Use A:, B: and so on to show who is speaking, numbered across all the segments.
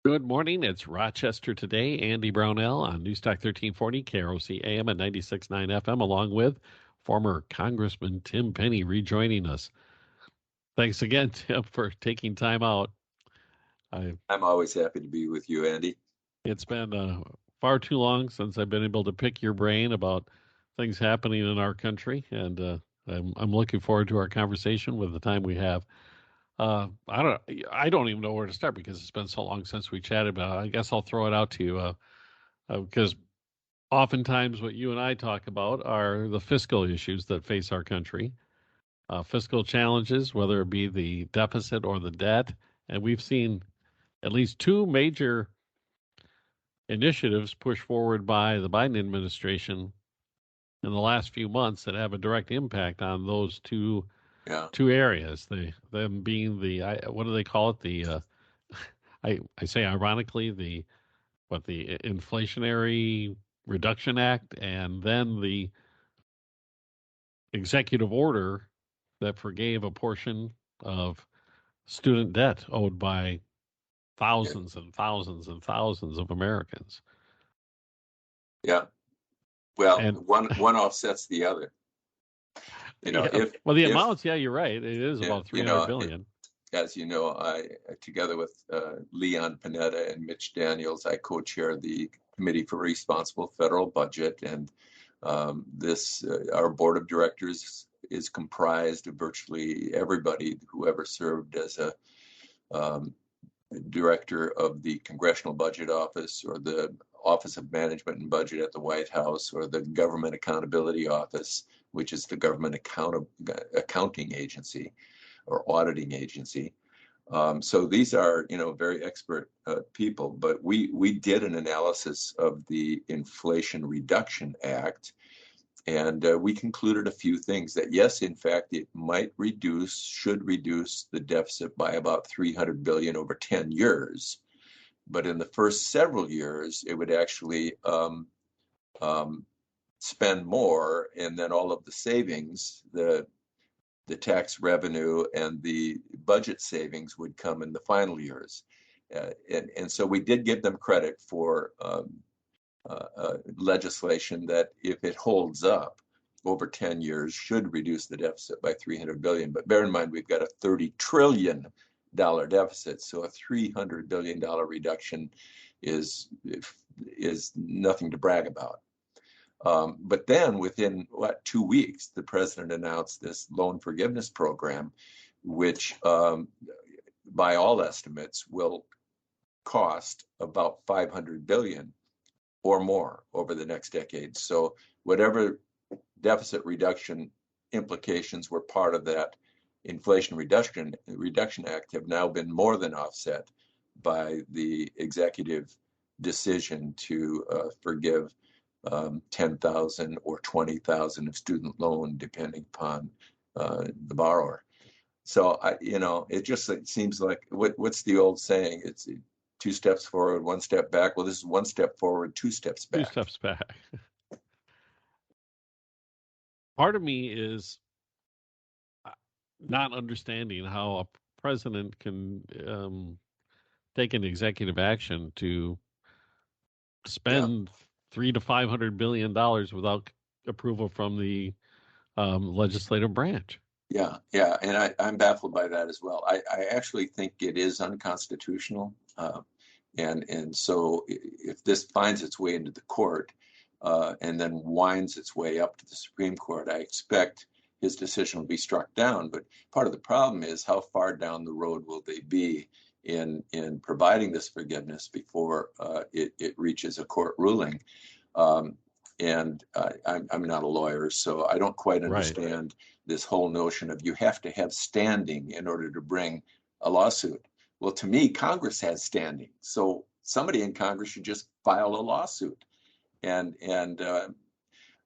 A: Good morning. It's Rochester Today. Andy Brownell on Newstalk 1340, KROC AM at 96.9 FM, along with former Congressman Tim Penny rejoining us. Thanks again, Tim, for taking time out.
B: I'm always happy to be with you, Andy.
A: It's been far too long since I've been able to pick your brain about things happening in our country, and I'm looking forward to our conversation with the time we have. I don't even know where to start because it's been so long since we chatted. But I guess I'll throw it out to you because oftentimes what you and I talk about are the fiscal issues that face our country, fiscal challenges, whether it be the deficit or the debt, and we've seen at least two major initiatives pushed forward by the Biden administration in the last few months that have a direct impact on those two areas. Them being what do they call it? I say ironically the Inflationary Reduction Act, and then the executive order that forgave a portion of student debt owed by thousands and thousands and thousands of Americans.
B: Yeah. Well, one offsets the other.
A: The amounts, you're right. It is about $300 billion.
B: As you know, I, together with Leon Panetta and Mitch Daniels, I co-chair the Committee for Responsible Federal Budget, and our board of directors is comprised of virtually everybody who ever served as a director of the Congressional Budget Office or the Office of Management and Budget at the White House or the Government Accountability Office, which is the government accounting agency or auditing agency. So these are, very expert people, but we did an analysis of the Inflation Reduction Act, and we concluded a few things that, yes, in fact, it should reduce the deficit by about $300 billion over 10 years. But in the first several years, it would actually spend more, and then all of the savings, the tax revenue and the budget savings would come in the final years. And so we did give them credit for legislation that, if it holds up over 10 years, should reduce the deficit by $300 billion. But bear in mind, we've got a $30 trillion deficit. So a $300 billion reduction is nothing to brag about. But then within 2 weeks, the president announced this loan forgiveness program, which by all estimates will cost about $500 billion or more over the next decade. So whatever deficit reduction implications were part of that Inflation Reduction Act have now been more than offset by the executive decision to forgive 10,000 or 20,000 of student loan, depending upon the borrower. So it seems like what's the old saying? It's 2 steps forward, 1 step back. Well, this is 1 step forward, 2 steps back.
A: 2 steps back. Part of me is not understanding how a president can take an executive action to spend $300 to $500 billion without approval from the legislative branch.
B: Yeah, and I'm baffled by that as well. I actually think it is unconstitutional, and so if this finds its way into the court and then winds its way up to the Supreme Court, I expect his decision will be struck down. But part of the problem is, how far down the road will they be in providing this forgiveness before it reaches a court ruling? And I'm not a lawyer, so I don't quite understand this whole notion of you have to have standing in order to bring a lawsuit. Well, to me, Congress has standing, so somebody in Congress should just file a lawsuit.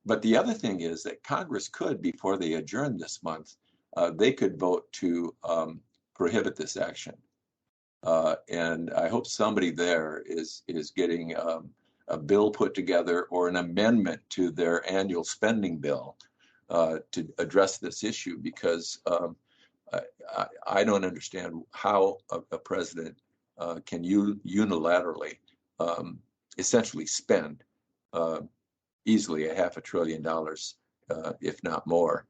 B: But the other thing is that Congress could, before they adjourn this month, they could vote to prohibit this action. And I hope somebody there is getting a bill put together or an amendment to their annual spending bill to address this issue, because I don't understand how a president can unilaterally essentially spend easily $500 billion, if not more,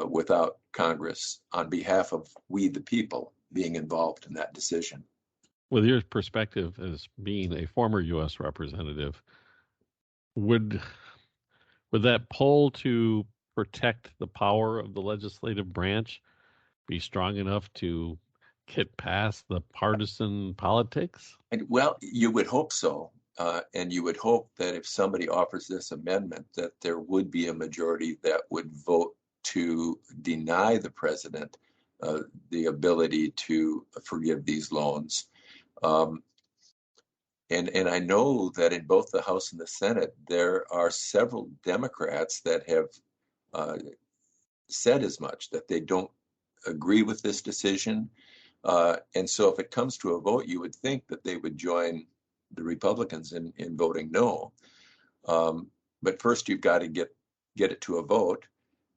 B: without Congress, on behalf of we the people, being involved in that decision.
A: With your perspective as being a former U.S. representative, would that pull to protect the power of the legislative branch be strong enough to get past the partisan politics?
B: Well, you would hope so. And you would hope that if somebody offers this amendment, that there would be a majority that would vote to deny the president the ability to forgive these loans. And I know that in both the House and the Senate, there are several Democrats that have said as much, that they don't agree with this decision. And so if it comes to a vote, you would think that they would join the Republicans in voting no. But first, you've got to get it to a vote.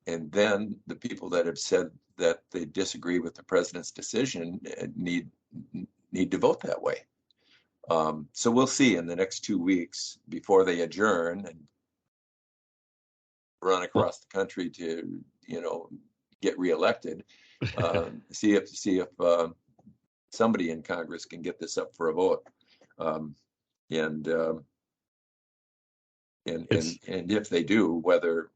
B: And then the people that have said that they disagree with the president's decision need to vote that way. So we'll see in the next 2 weeks before they adjourn and run across the country to, get reelected. See if somebody in Congress can get this up for a vote. And if they do, whether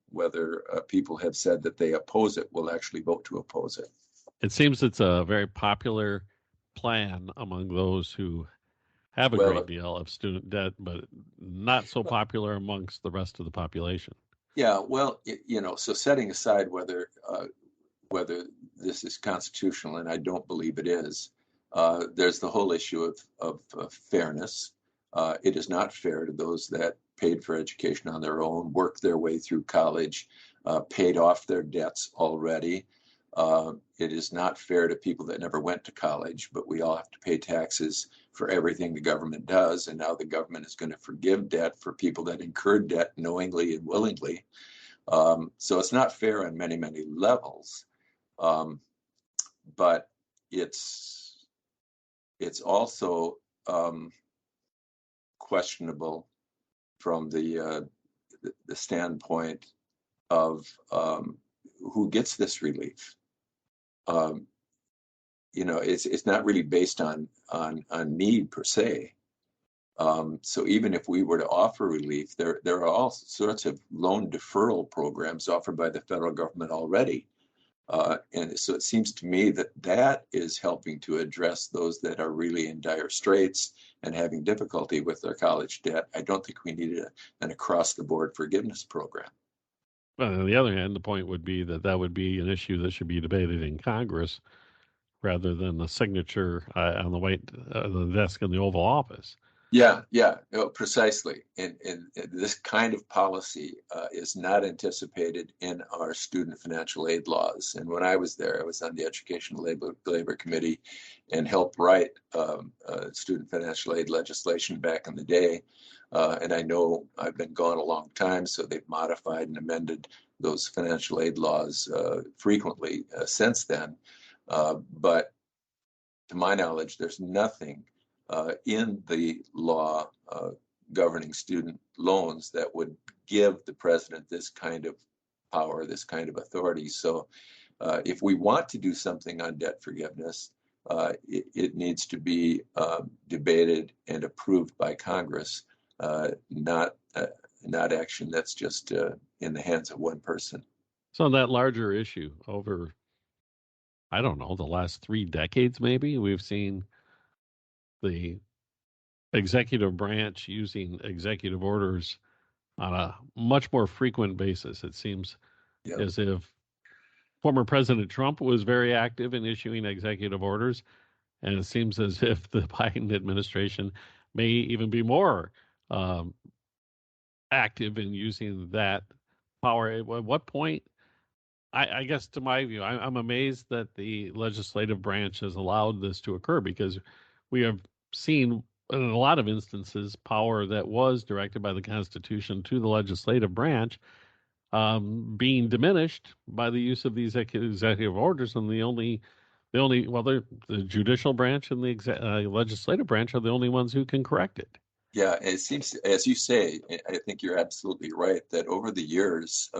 B: people have said that they oppose it, will actually vote to oppose it.
A: It seems it's a very popular plan among those who have a great deal of student debt, but not so popular amongst the rest of the population.
B: Yeah, well, so setting aside whether this is constitutional, and I don't believe it is, there's the whole issue of fairness. It is not fair to those that paid for education on their own, worked their way through college, paid off their debts already. It is not fair to people that never went to college, but we all have to pay taxes for everything the government does. And now the government is going to forgive debt for people that incurred debt knowingly and willingly. So it's not fair on many, many levels. But it's also questionable from the standpoint of who gets this relief. It's not really based on need per se. So even if we were to offer relief, there are all sorts of loan deferral programs offered by the federal government already. And so it seems to me that is helping to address those that are really in dire straits and having difficulty with their college debt. I don't think we need an across-the-board forgiveness program.
A: But on the other hand, the point would be that would be an issue that should be debated in Congress rather than the signature on the desk in the Oval Office.
B: Yeah, precisely. And this kind of policy is not anticipated in our student financial aid laws. And when I was there, I was on the Education Labor Committee and helped write student financial aid legislation back in the day. And I know I've been gone a long time, so they've modified and amended those financial aid laws frequently since then. But to my knowledge, there's nothing in the law governing student loans that would give the president this kind of power, this kind of authority. So if we want to do something on debt forgiveness, it needs to be debated and approved by Congress, not action that's just in the hands of one person.
A: So that larger issue over, I don't know, the last 3 decades maybe, we've seen the executive branch using executive orders on a much more frequent basis. It seems as if former President Trump was very active in issuing executive orders, and it seems as if the Biden administration may even be more active in using that power. At what point, I guess to my view, I'm amazed that the legislative branch has allowed this to occur, because we have seen in a lot of instances power that was directed by the Constitution to the legislative branch being diminished by the use of these executive orders. And the only The judicial branch and the legislative branch are the only ones who can correct it.
B: Yeah, it seems, as you say, I think you're absolutely right that over the years,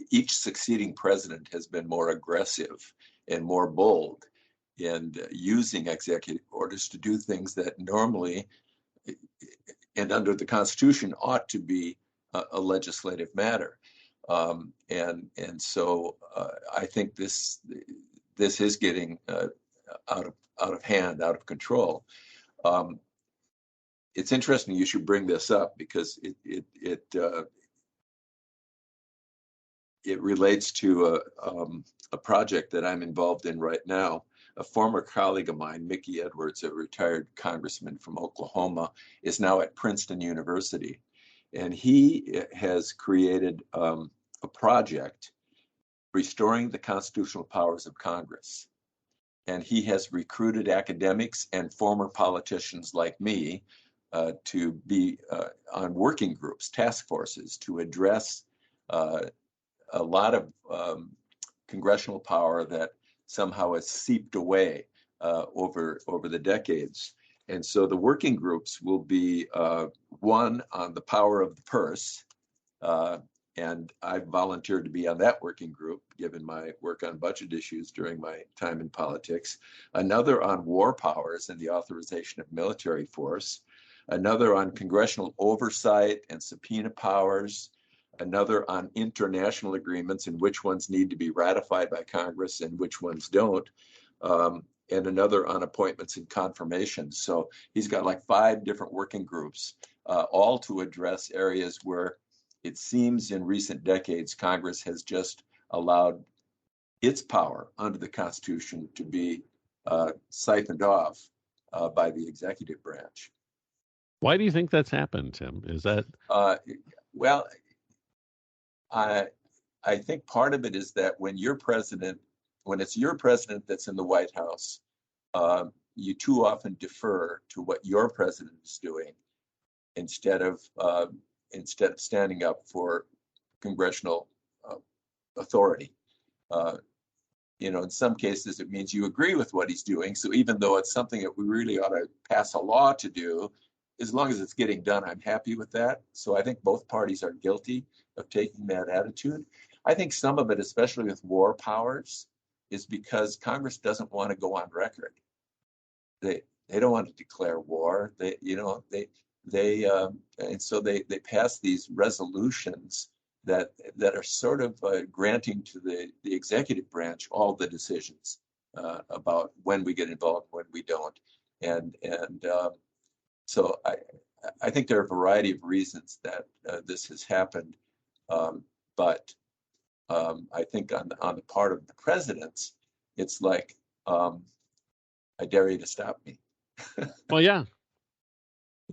B: each succeeding president has been more aggressive and more bold in using executive orders to do things that normally and under the Constitution ought to be a legislative matter. So I think this is getting out of hand, out of control. It's interesting you should bring this up because it relates to a project that I'm involved in right now. A former colleague of mine, Mickey Edwards, a retired congressman from Oklahoma, is now at Princeton University. And he has created a project restoring the constitutional powers of Congress. And he has recruited academics and former politicians like me to be on working groups, task forces, to address a lot of congressional power that somehow has seeped away over the decades. And so the working groups will be one on the power of the purse. And I've volunteered to be on that working group, given my work on budget issues during my time in politics. Another on war powers and the authorization of military force. Another on congressional oversight and subpoena powers. Another on international agreements and which ones need to be ratified by Congress and which ones don't. And another on appointments and confirmations. So he's got like 5 different working groups, all to address areas where it seems in recent decades, Congress has just allowed its power under the Constitution to be siphoned off by the executive branch.
A: Why do you think that's happened, Tim? Is that?
B: Well, I think part of it is that when it's your president that's in the White House, you too often defer to what your president is doing instead of standing up for congressional authority. In some cases, it means you agree with what he's doing. So even though it's something that we really ought to pass a law to do, as long as it's getting done, I'm happy with that. So I think both parties are guilty of taking that attitude. I think some of it, especially with war powers, is because Congress doesn't want to go on record. They don't want to declare war. And so they pass these resolutions that are sort of granting to the executive branch all the decisions about when we get involved, when we don't, so I think there are a variety of reasons that this has happened, but I think on the part of the presidents, it's like I dare you to stop me.
A: Well, yeah.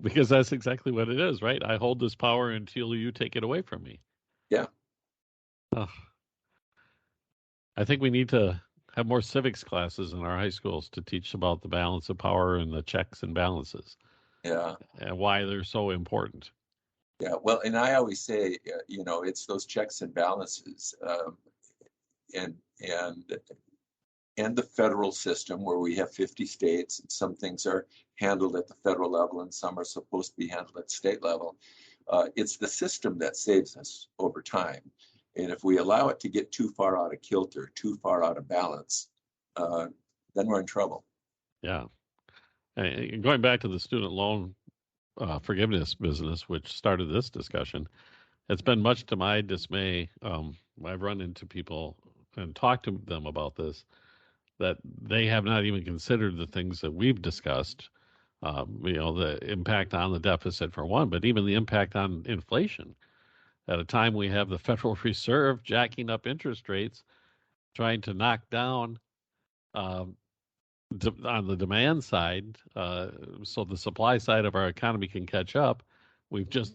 A: Because that's exactly what it is, right? I hold this power until you take it away from me.
B: Yeah.
A: I think we need to have more civics classes in our high schools to teach about the balance of power and the checks and balances.
B: Yeah.
A: And why they're so important.
B: Yeah. Well, and I always say, it's those checks and balances, and the federal system where we have 50 states and some things are handled at the federal level and some are supposed to be handled at state level. It's the system that saves us over time. And if we allow it to get too far out of kilter, too far out of balance, then we're in trouble.
A: Yeah. And going back to the student loan forgiveness business, which started this discussion, it's been much to my dismay. I've run into people and talked to them about this, that they have not even considered the things that we've discussed, the impact on the deficit for one, but even the impact on inflation. At a time we have the Federal Reserve jacking up interest rates, trying to knock down on the demand side, so the supply side of our economy can catch up. We've just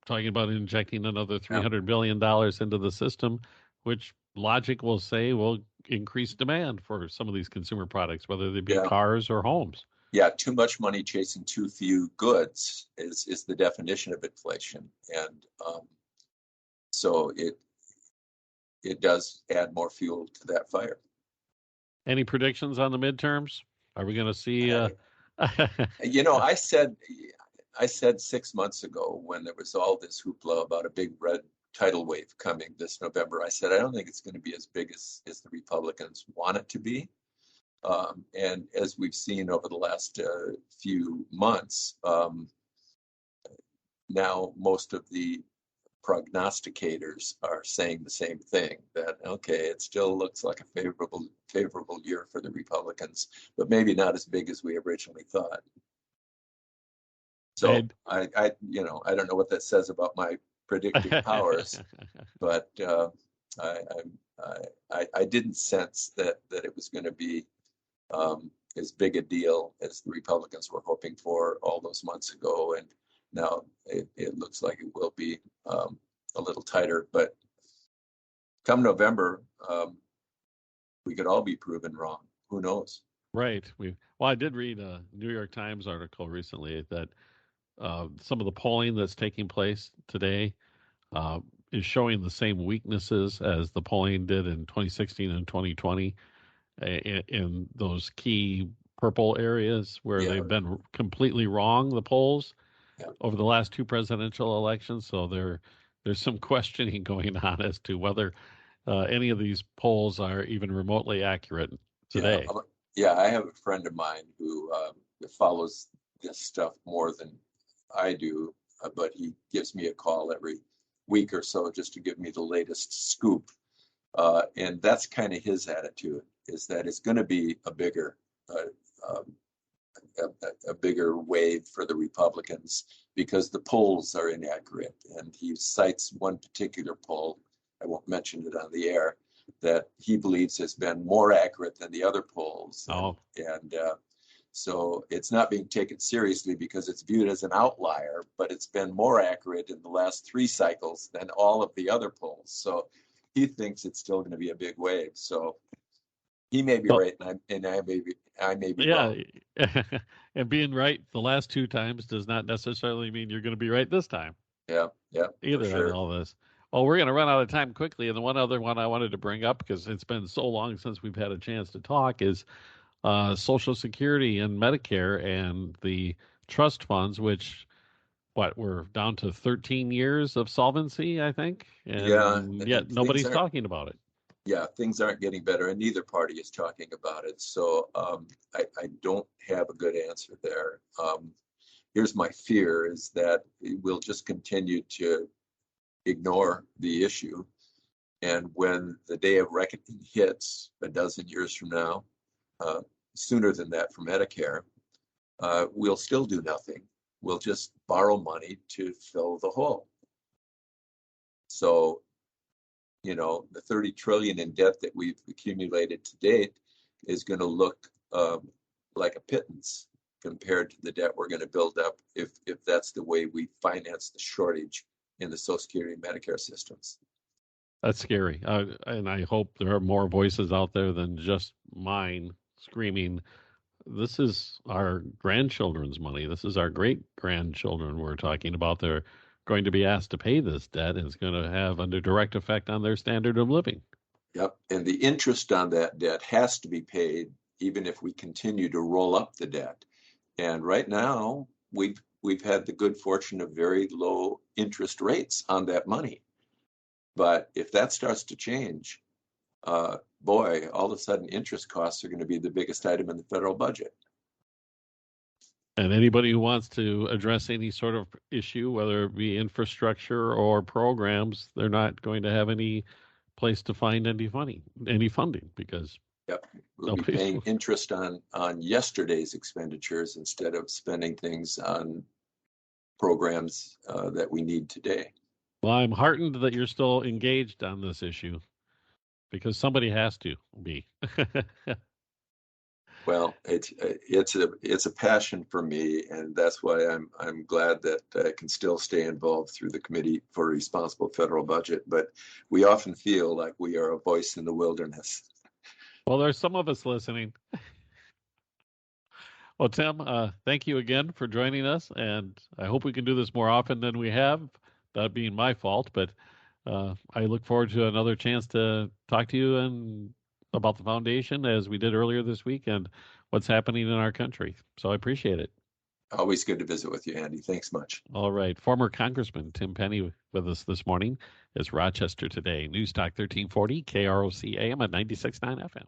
A: talking about injecting another $300 billion into the system, which logic will say will increase demand for some of these consumer products, whether they be cars or homes.
B: Yeah, too much money chasing too few goods is the definition of inflation, and so it does add more fuel to that fire.
A: Any predictions on the midterms? Are we going to see?
B: I said 6 months ago when there was all this hoopla about a big red tidal wave coming this November, I said I don't think it's going to be as big as the Republicans want it to be. And as we've seen over the last few months, now most of the prognosticators are saying the same thing, that okay, it still looks like a favorable year for the Republicans, but maybe not as big as we originally thought. So I don't know what that says about my predictive powers, but I didn't sense that it was going to be as big a deal as the Republicans were hoping for all those months ago, and now it looks like it will be a little tighter. But come November, we could all be proven wrong. Who knows?
A: Right. I did read a New York Times article recently that some of the polling that's taking place today is showing the same weaknesses as the polling did in 2016 and 2020 in those key purple areas where they've been completely wrong, the polls, over the last two presidential elections. So there's some questioning going on as to whether any of these polls are even remotely accurate today.
B: Yeah, I have a friend of mine who follows this stuff more than I do, but he gives me a call every week or so just to give me the latest scoop. And that's kind of his attitude, is that it's going to be a bigger wave for the Republicans because the polls are inaccurate. And he cites one particular poll, I won't mention it on the air, that he believes has been more accurate than the other polls. And so it's not being taken seriously because it's viewed as an outlier, but it's been more accurate in the last 3 cycles than all of the other polls. So he thinks it's still going to be a big wave. So he may be right, and I may be wrong.
A: And being right the last 2 times does not necessarily mean you're going to be right this time.
B: Yeah,
A: either
B: sure.
A: on all this. Well, we're going to run out of time quickly, and the one other one I wanted to bring up, because it's been so long since we've had a chance to talk, is Social Security and Medicare and the trust funds, which we're down to 13 years of solvency, I think, and yet nobody's talking about it.
B: Yeah, things aren't getting better, and neither party is talking about it. So I don't have a good answer there. Here's my fear, is that we'll just continue to ignore the issue. And when the day of reckoning hits a dozen years from now, sooner than that for Medicare, we'll still do nothing. We'll just borrow money to fill the hole. So, the 30 trillion in debt that we've accumulated to date is going to look like a pittance compared to the debt we're going to build up if that's the way we finance the shortage in the Social Security and Medicare systems.
A: That's scary. And I hope there are more voices out there than just mine screaming, this is our grandchildren's money. This is our great-grandchildren we're talking about. They're going to be asked to pay this debt, and it's going to have a direct effect on their standard of living.
B: Yep. And the interest on that debt has to be paid even if we continue to roll up the debt. And right now, we've had the good fortune of very low interest rates on that money. But if that starts to change, boy, all of a sudden interest costs are going to be the biggest item in the federal budget.
A: And anybody who wants to address any sort of issue, whether it be infrastructure or programs, they're not going to have any place to find any funding because
B: we'll be paying interest on yesterday's expenditures instead of spending things on programs that we need today.
A: Well, I'm heartened that you're still engaged on this issue because somebody has to be.
B: Well, it's a passion for me, and that's why I'm glad that I can still stay involved through the Committee for a Responsible Federal Budget. But we often feel like we are a voice in the wilderness.
A: Well, there's some of us listening. Well, Tim, thank you again for joining us, and I hope we can do this more often than we have. That being my fault, but I look forward to another chance to talk to you and about the foundation as we did earlier this week and what's happening in our country. So I appreciate it.
B: Always good to visit with you, Andy. Thanks much.
A: All right. Former Congressman Tim Penny with us this morning is Rochester Today. News Talk 1340, KROC AM at 96.9 FM.